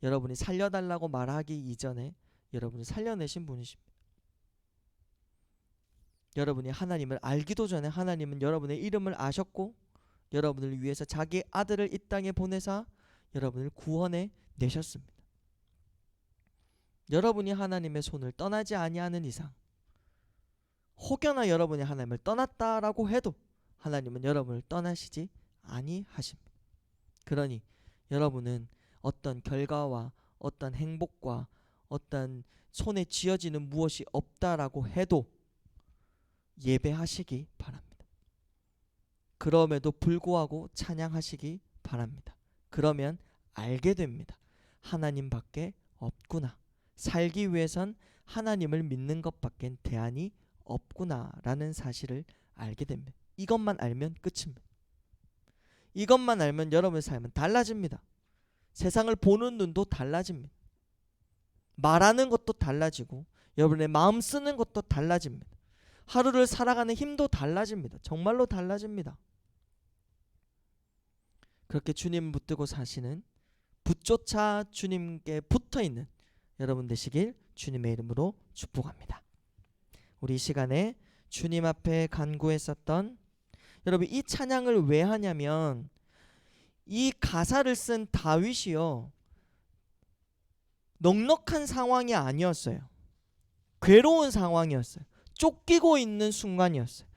여러분이 살려달라고 말하기 이전에 여러분을 살려내신 분이십니다. 여러분이 하나님을 알기도 전에 하나님은 여러분의 이름을 아셨고 여러분을 위해서 자기 아들을 이 땅에 보내사 여러분을 구원해 내셨습니다. 여러분이 하나님의 손을 떠나지 아니하는 이상, 혹여나 여러분이 하나님을 떠났다라고 해도 하나님은 여러분을 떠나시지 아니하십니다. 그러니 여러분은 어떤 결과와 어떤 행복과 어떤 손에 쥐어지는 무엇이 없다라고 해도 예배하시기 바랍니다. 그럼에도 불구하고 찬양하시기 바랍니다. 그러면 알게 됩니다. 하나님밖에 없구나. 살기 위해선 하나님을 믿는 것밖엔 대안이 없구나라는 사실을 알게 됩니다. 이것만 알면 끝입니다. 이것만 알면 여러분의 삶은 달라집니다. 세상을 보는 눈도 달라집니다. 말하는 것도 달라지고 여러분의 마음 쓰는 것도 달라집니다. 하루를 살아가는 힘도 달라집니다. 정말로 달라집니다. 그렇게 주님을 붙들고 사시는, 붙조차 주님께 붙어있는 여러분 되시길 주님의 이름으로 축복합니다. 우리 이 시간에 주님 앞에 간구했었던, 여러분 이 찬양을 왜 하냐면 이 가사를 쓴 다윗이요 넉넉한 상황이 아니었어요. 괴로운 상황이었어요. 쫓기고 있는 순간이었어요.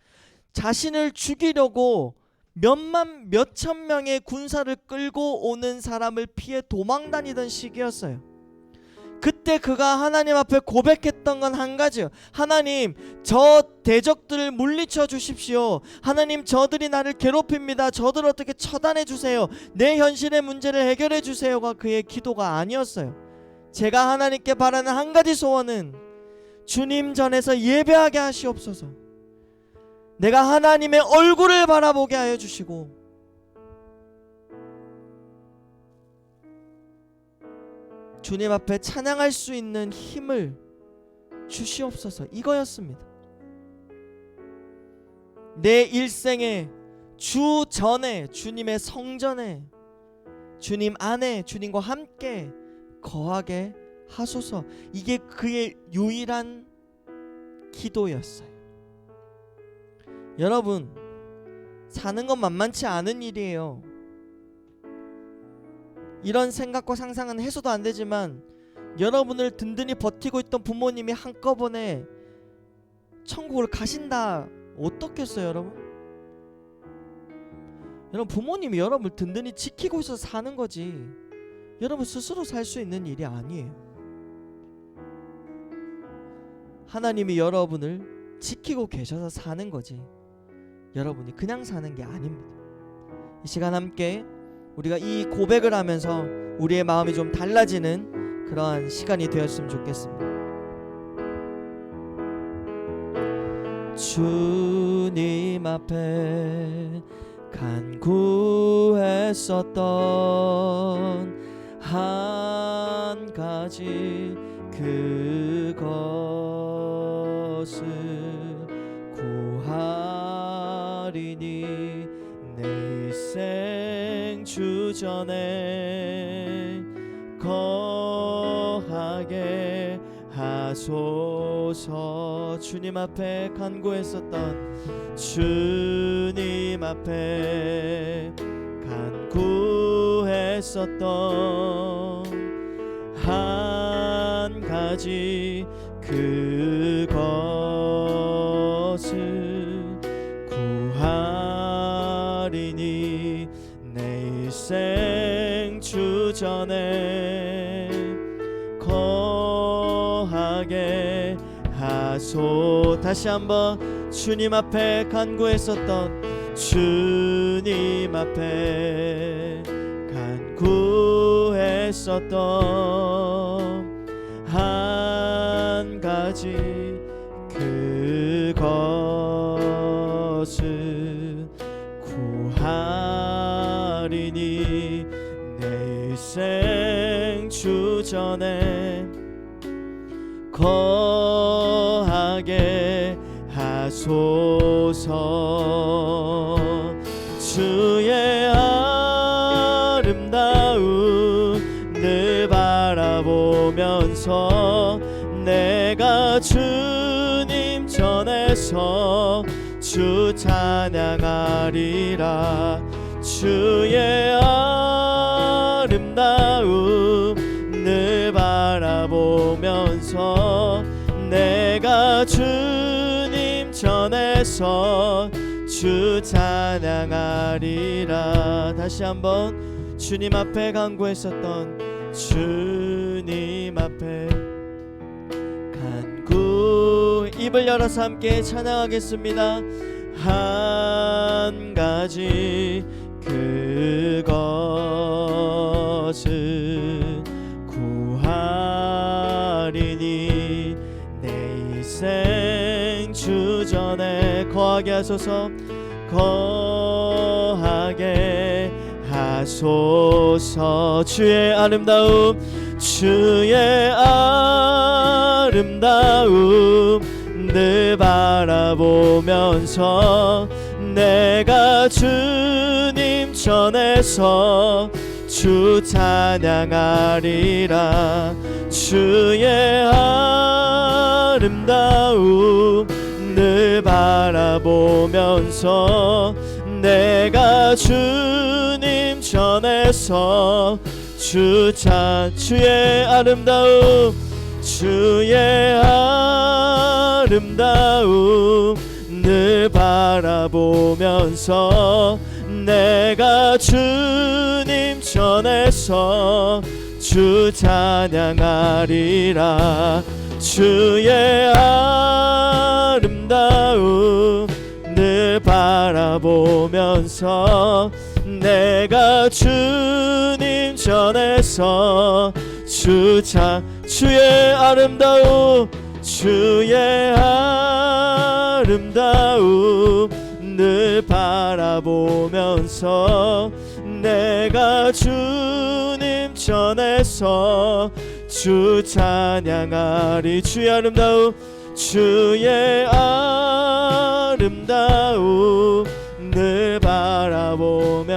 자신을 죽이려고 몇천 명의 군사를 끌고 오는 사람을 피해 도망다니던 시기였어요. 그때 그가 하나님 앞에 고백했던 건 한 가지요. 하나님, 저 대적들을 물리쳐 주십시오. 하나님, 저들이 나를 괴롭힙니다. 저들을 어떻게 처단해 주세요. 내 현실의 문제를 해결해 주세요가 그의 기도가 아니었어요. 제가 하나님께 바라는 한 가지 소원은 주님 전에서 예배하게 하시옵소서. 내가 하나님의 얼굴을 바라보게 하여 주시고 주님 앞에 찬양할 수 있는 힘을 주시옵소서. 이거였습니다. 내 일생에 주 전에 주님의 성전에 주님 안에 주님과 함께 거하게 하소서. 이게 그의 유일한 기도였어요. 여러분, 사는 건 만만치 않은 일이에요. 이런 생각과 상상은 해서도 안 되지만 여러분을 든든히 버티고 있던 부모님이 한꺼번에 천국을 가신다 어떻겠어요, 여러분? 여러분, 부모님이 여러분을 든든히 지키고 있어서 사는 거지 여러분 스스로 살 수 있는 일이 아니에요. 하나님이 여러분을 지키고 계셔서 사는 거지 여러분이 그냥 사는 게 아닙니다. 이 시간 함께 우리가 이 고백을 하면서 우리의 마음이 좀 달라지는 그러한 시간이 되었으면 좋겠습니다. 주님 앞에 간구했었던 한 가지 그것을 구하리니 내 일생 주전에 거하게 하소서. 주님 앞에 간구했었던 주님 앞에 간구했었던 한 가지 그것을 구하리니 내 일생 주전에 거하게 하소. 다시 한번 주님 앞에 간구했었던 주님 앞에 간구했었던 한 가지 그것을 구하리니 내 일생 주전에 거하게 하소서. 주의 아름다움을 바라보면서 내가 주님 전에서 주 찬양하리라. 주의 아름다움 늘 바라보면서 내가 주님 전에서 주 찬양하리라. 다시 한번 주님 앞에 간구했었던 주님 앞에 간구. 입을 열어서 함께 찬양하겠습니다. 한 가지 그것은 구하리니 내 인생 주전에 거하게 하소서. 거하게 하소서. 주의 아름다움 주의 아름다움 늘 바라보면서 내가 주님 전에서 주 찬양하리라. 주의 아름다움 늘 바라보면서 내가 주님 전에서 주의 아름다움 주의 아름다움 늘 바라보면서 내가 주님 전에서 주 찬양하리라. 주의 아름다움 늘 바라보면서 내가 주님 전에서 주의 아름다움 주의 아름다움 늘 바라보면서 내가 주님 전에서 주 찬양하리. 주의 아름다움 주의 아름다움 늘 바라보면서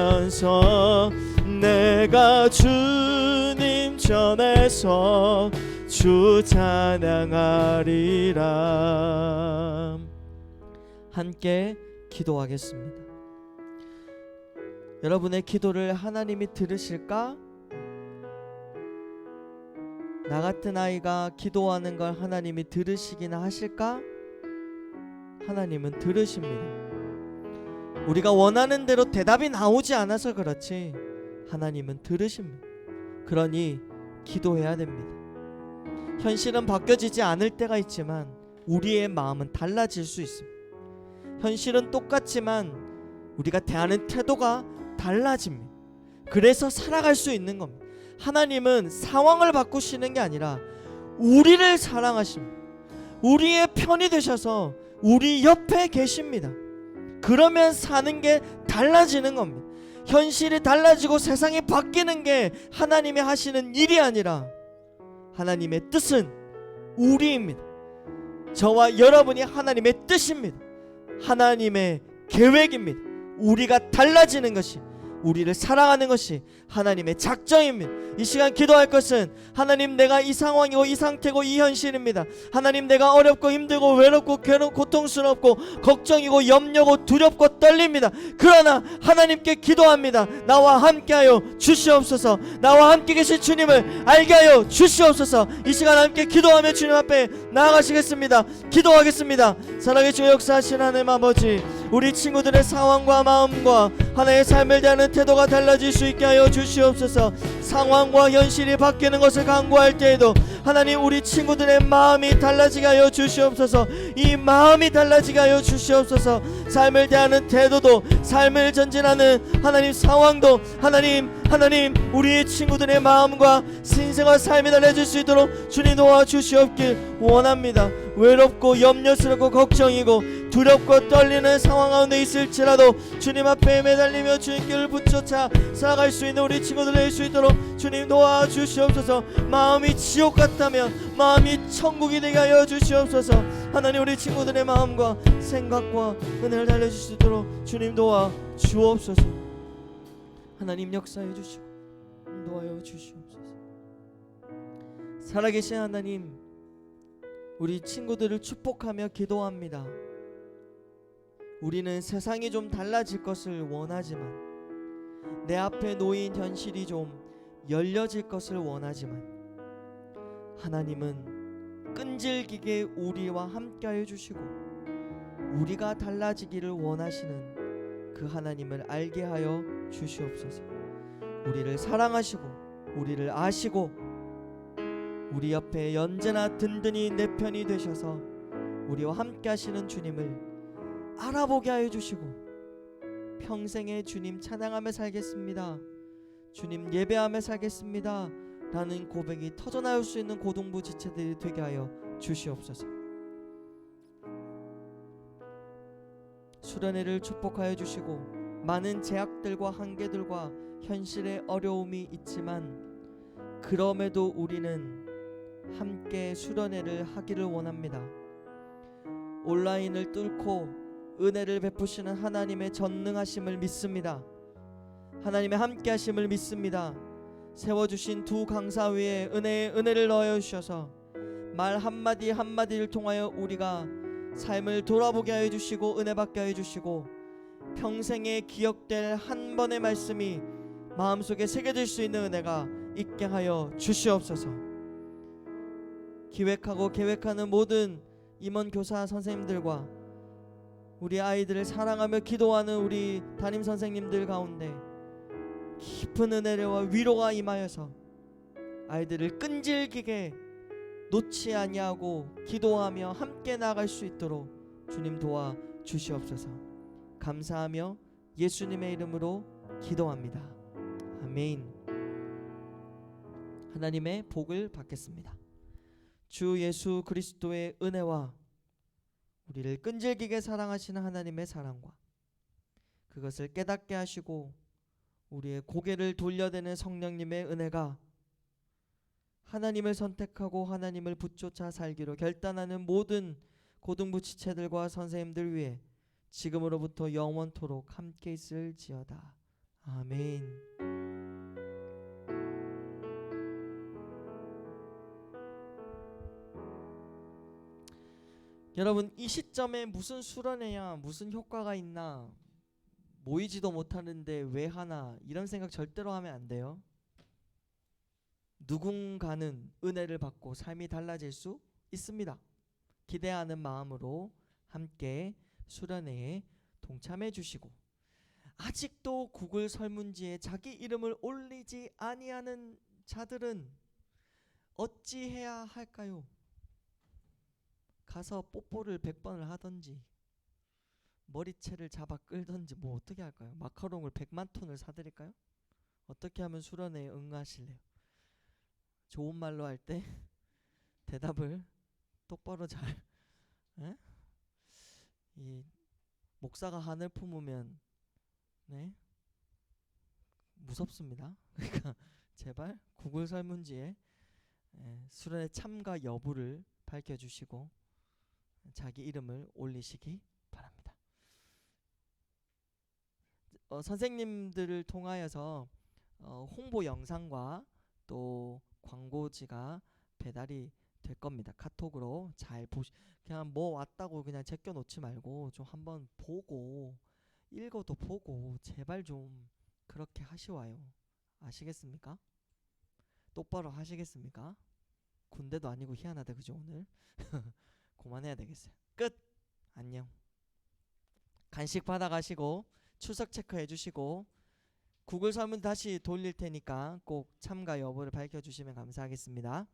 내가 주님 전에서 주 찬양하리라. 함께 기도하겠습니다. 여러분의 기도를 하나님이 들으실까? 나 같은 아이가 기도하는 걸 하나님이 들으시기나 하실까? 하나님은 들으십니다. 우리가 원하는 대로 대답이 나오지 않아서 그렇지 하나님은 들으십니다. 그러니 기도해야 됩니다. 현실은 바뀌어지지 않을 때가 있지만 우리의 마음은 달라질 수 있습니다. 현실은 똑같지만 우리가 대하는 태도가 달라집니다. 그래서 살아갈 수 있는 겁니다. 하나님은 상황을 바꾸시는 게 아니라 우리를 사랑하십니다. 우리의 편이 되셔서 우리 옆에 계십니다. 그러면 사는 게 달라지는 겁니다. 현실이 달라지고 세상이 바뀌는 게 하나님이 하시는 일이 아니라 하나님의 뜻은 우리입니다. 저와 여러분이 하나님의 뜻입니다. 하나님의 계획입니다. 우리가 달라지는 것이, 우리를 사랑하는 것이 하나님의 작정입니다. 이 시간 기도할 것은 하나님, 내가 이 상황이고 이 상태고 이 현실입니다. 하나님, 내가 어렵고 힘들고 외롭고 고통스럽고 걱정이고 염려고 두렵고 떨립니다. 그러나 하나님께 기도합니다. 나와 함께하여 주시옵소서. 나와 함께 계신 주님을 알게 하여 주시옵소서. 이 시간 함께 기도하며 주님 앞에 나아가시겠습니다. 기도하겠습니다. 살아계시고 역사하신 하나님 아버지, 우리 친구들의 상황과 마음과 하나의 삶을 대하는 태도가 달라질 수 있게 하여 주시옵소서. 상황과 현실이 바뀌는 것을 간구할 때에도 하나님, 우리 친구들의 마음이 달라지게 하여 주시옵소서. 이 마음이 달라지게 하여 주시옵소서. 삶을 대하는 태도도, 삶을 전진하는 하나님 상황도 하나님 우리의 친구들의 마음과 신생아 삶이 달라질 수 있도록 주님 도와주시옵길 원합니다. 외롭고 염려스럽고 걱정이고 두렵고 떨리는 상황 가운데 있을지라도 주님 앞에 매달리며 주님께를 붙여차 살아갈 수 있는 우리 친구들 될 수 있도록 주님 도와주시옵소서. 마음이 지옥 같다면 마음이 천국이 되게 하여 주시옵소서. 하나님, 우리 친구들의 마음과 생각과 은혜를 달려줄 수 있도록 주님 도와주옵소서. 하나님, 역사해 주시고 도와여 주시옵소서. 살아계신 하나님, 우리 친구들을 축복하며 기도합니다. 우리는 세상이 좀 달라질 것을 원하지만, 내 앞에 놓인 현실이 좀 열려질 것을 원하지만, 하나님은 끈질기게 우리와 함께하여 주시고 우리가 달라지기를 원하시는 그 하나님을 알게 하여 주시옵소서. 우리를 사랑하시고 우리를 아시고 우리 옆에 언제나 든든히 내 편이 되셔서 우리와 함께 하시는 주님을 알아보게 하여 주시고, 평생에 주님 찬양하며 살겠습니다, 주님 예배하며 살겠습니다 라는 고백이 터져나올 수 있는 고동부 지체들이 되게 하여 주시옵소서. 수련회를 축복하여 주시고, 많은 제약들과 한계들과 현실의 어려움이 있지만 그럼에도 우리는 함께 수련회를 하기를 원합니다. 온라인을 뚫고 은혜를 베푸시는 하나님의 전능하심을 믿습니다. 하나님의 함께 하심을 믿습니다. 세워주신 두 강사 위에 은혜를 넣어 주셔서 말 한마디 한마디를 통하여 우리가 삶을 돌아보게 하여 주시고 은혜 받게 하여 주시고, 평생에 기억될 한 번의 말씀이 마음속에 새겨질 수 있는 은혜가 있게 하여 주시옵소서. 기획하고 계획하는 모든 임원 교사 선생님들과 우리 아이들을 사랑하며 기도하는 우리 담임 선생님들 가운데 깊은 은혜와 위로가 임하여서 아이들을 끈질기게 놓지 아니하고 기도하며 함께 나아갈 수 있도록 주님 도와 주시옵소서. 감사하며 예수님의 이름으로 기도합니다. 아멘. 하나님의 복을 받겠습니다. 주 예수 그리스도의 은혜와 우리를 끈질기게 사랑하시는 하나님의 사랑과 그것을 깨닫게 하시고 우리의 고개를 돌려대는 성령님의 은혜가 하나님을 선택하고 하나님을 붙쫓아 살기로 결단하는 모든 고등부 지체들과 선생님들 위해 지금으로부터 영원토록 함께 있을지어다. 아멘. 여러분, 이 시점에 무슨 수련회야, 무슨 효과가 있나, 모이지도 못하는데 왜 하나, 이런 생각 절대로 하면 안 돼요. 누군가는 은혜를 받고 삶이 달라질 수 있습니다. 기대하는 마음으로 함께 수련회에 동참해 주시고, 아직도 구글 설문지에 자기 이름을 올리지 아니하는 자들은 어찌해야 할까요? 가서 뽀뽀를 100번을 하던지 머리채를 잡아 끌던지 뭐 어떻게 할까요? 마카롱을 100만 톤을 사드릴까요? 어떻게 하면 수련회에 응하실래요? 좋은 말로 할 때 대답을 똑바로 잘, 에? 이 목사가 한을 품으면 무섭습니다. 그러니까 제발 구글 설문지에 수련회 참가 여부를 밝혀주시고 자기 이름을 올리시기 바랍니다. 선생님들을 통하여서 홍보 영상과 또 광고지가 배달이 될 겁니다. 카톡으로 잘 그냥 뭐 왔다고 그냥 제껴 놓지 말고 좀 한번 보고 읽어도 보고 제발 좀 그렇게 하시와요. 아시겠습니까? 똑바로 하시겠습니까? 군대도 아니고 희한하다 그죠 오늘? 그만해야 되겠어요. 끝. 안녕. 간식 받아가시고 출석 체크해 주시고 구글 설문 다시 돌릴 테니까 꼭 참가 여부를 밝혀주시면 감사하겠습니다.